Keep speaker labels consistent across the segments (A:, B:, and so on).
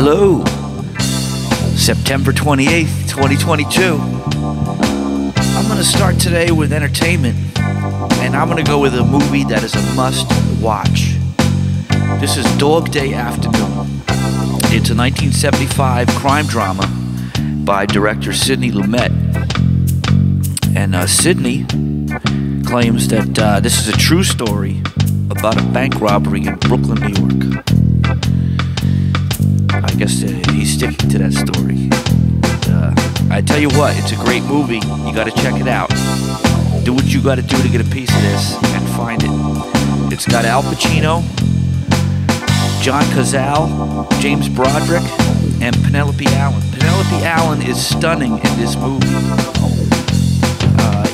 A: Hello, September 28th, 2022. I'm going to start today with entertainment, and I'm going to go with a movie that is a must watch. This is Dog Day Afternoon. It's a 1975 crime drama by director Sidney Lumet. And Sidney claims that this is a true story about a bank robbery in Brooklyn, New York. I guess he's sticking to that story. I tell you what, it's a great movie. You got to check it out. Do what you got to do to get a piece of this and find it. It's got Al Pacino, John Cazale, James Broderick, and Penelope Allen. Penelope Allen is stunning in this movie.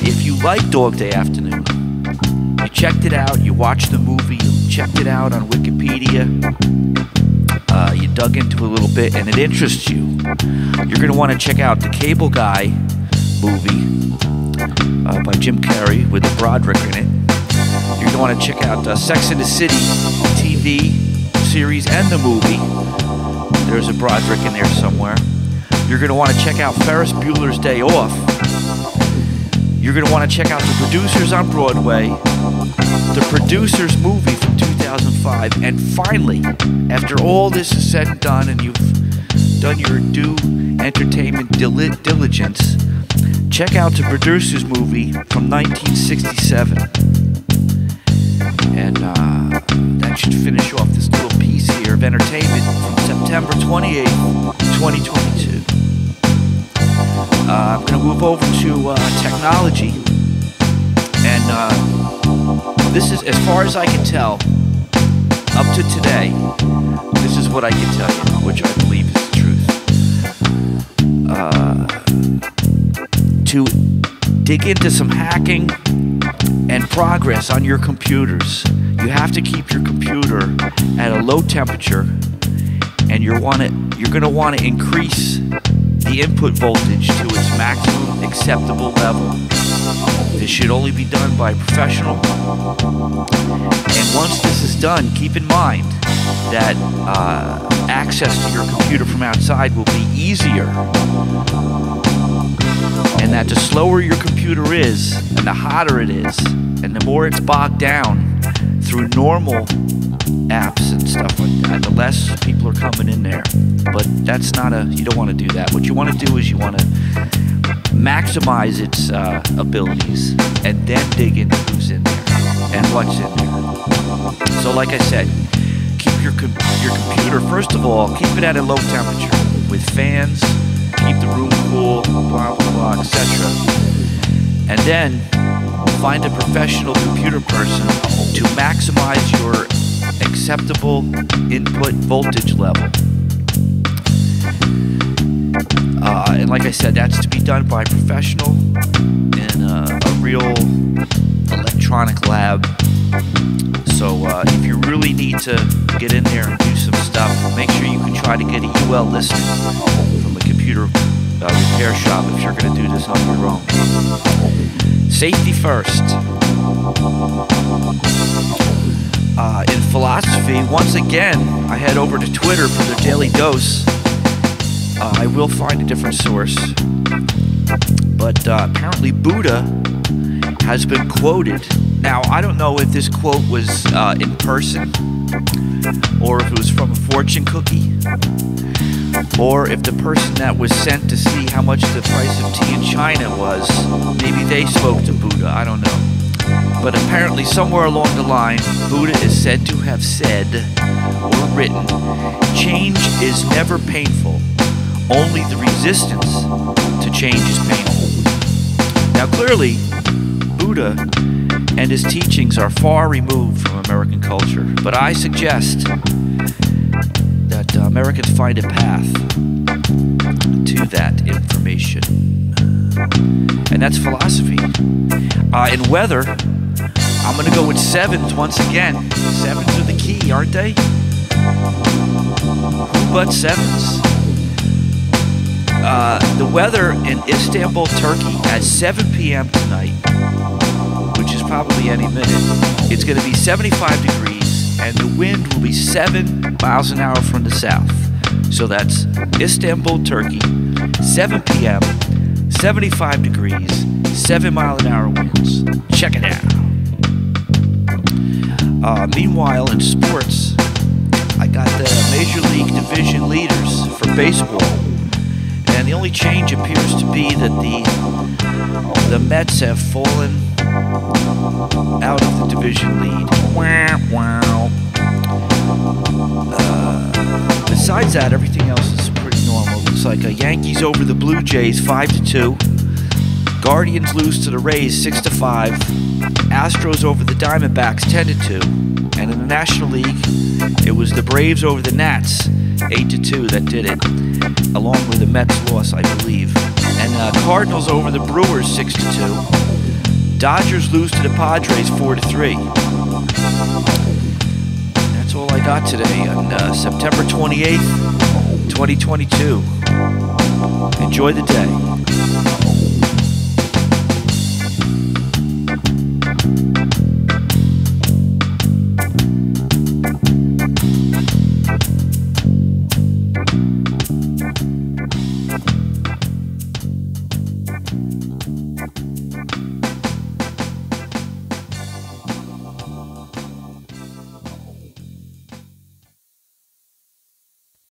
A: If you like Dog Day Afternoon, you checked it out, you watched the movie, you checked it out on Wikipedia, you dug into it a little bit, and it interests you, you're going to want to check out the Cable Guy movie by Jim Carrey with the Broderick in it. You're going to want to check out Sex and the City TV series and the movie. There's a Broderick in there somewhere. You're going to want to check out Ferris Bueller's Day Off. You're going to want to check out The Producers on Broadway, The Producers movie from 2005, and finally, after all this is said and done, and you've done your due entertainment diligence, check out The Producers movie from 1967. And that should finish off this little piece here of entertainment from September 28th, 2022. I'm going to move over to technology, and this is, as far as I can tell, up to today, this is what I can tell you, which I believe is the truth. To dig into some hacking and progress on your computers, you have to keep your computer at a low temperature, and you're going to want to increase the input voltage to its maximum acceptable level. This should only be done by a professional. And once this is done, keep in mind that access to your computer from outside will be easier. And that the slower your computer is, and the hotter it is, and the more it's bogged down through normal apps and stuff like that, the less people are coming in there. But that's not you don't want to do that. What you want to do is you want to maximize its abilities and then dig into who's in there and what's in there. So like I said, keep your computer, first of all, keep it at a low temperature with fans, keep the room cool, blah, blah, blah, etc. And then find a professional computer person to maximize your acceptable input voltage level. And like I said, that's to be done by a professional in a real electronic lab. So if you really need to get in there and do some stuff, make sure you can try to get a UL listing from a computer repair shop if you're going to do this on your own. Safety first. In philosophy, once again, I head over to Twitter for their daily dose. I will find a different source, but apparently Buddha has been quoted. Now, I don't know if this quote was in person, or if it was from a fortune cookie, or if the person that was sent to see how much the price of tea in China was, maybe they spoke to Buddha, I don't know. But apparently somewhere along the line, Buddha is said to have said or written, "Change is never painful. Only the resistance to change is painful." Now clearly, Buddha and his teachings are far removed from American culture, but I suggest that Americans find a path to that information. And that's philosophy. In weather, I'm going to go with sevens once again. Sevens are the key, aren't they? Who but sevens? The weather in Istanbul, Turkey at 7 p.m. tonight, which is probably any minute, it's going to be 75 degrees and the wind will be 7 miles an hour from the south. So that's Istanbul, Turkey, 7 p.m., 75 degrees, 7-mile-an-hour winds. Check it out. Meanwhile, in sports, I got the Major League Division leaders for baseball, and the only change appears to be that the Mets have fallen out of the division lead. Wow. Besides that, everything else is pretty normal. Looks like Yankees over the Blue Jays 5-2. Guardians lose to the Rays 6-5. Astros over the Diamondbacks 10-2. And in the National League, it was the Braves over the Nats 8-2 that did it, along with the Mets loss, I believe. And Cardinals over the Brewers 6-2. Dodgers lose to the Padres 4-3. That's all I got today on September 28th, 2022. Enjoy the day.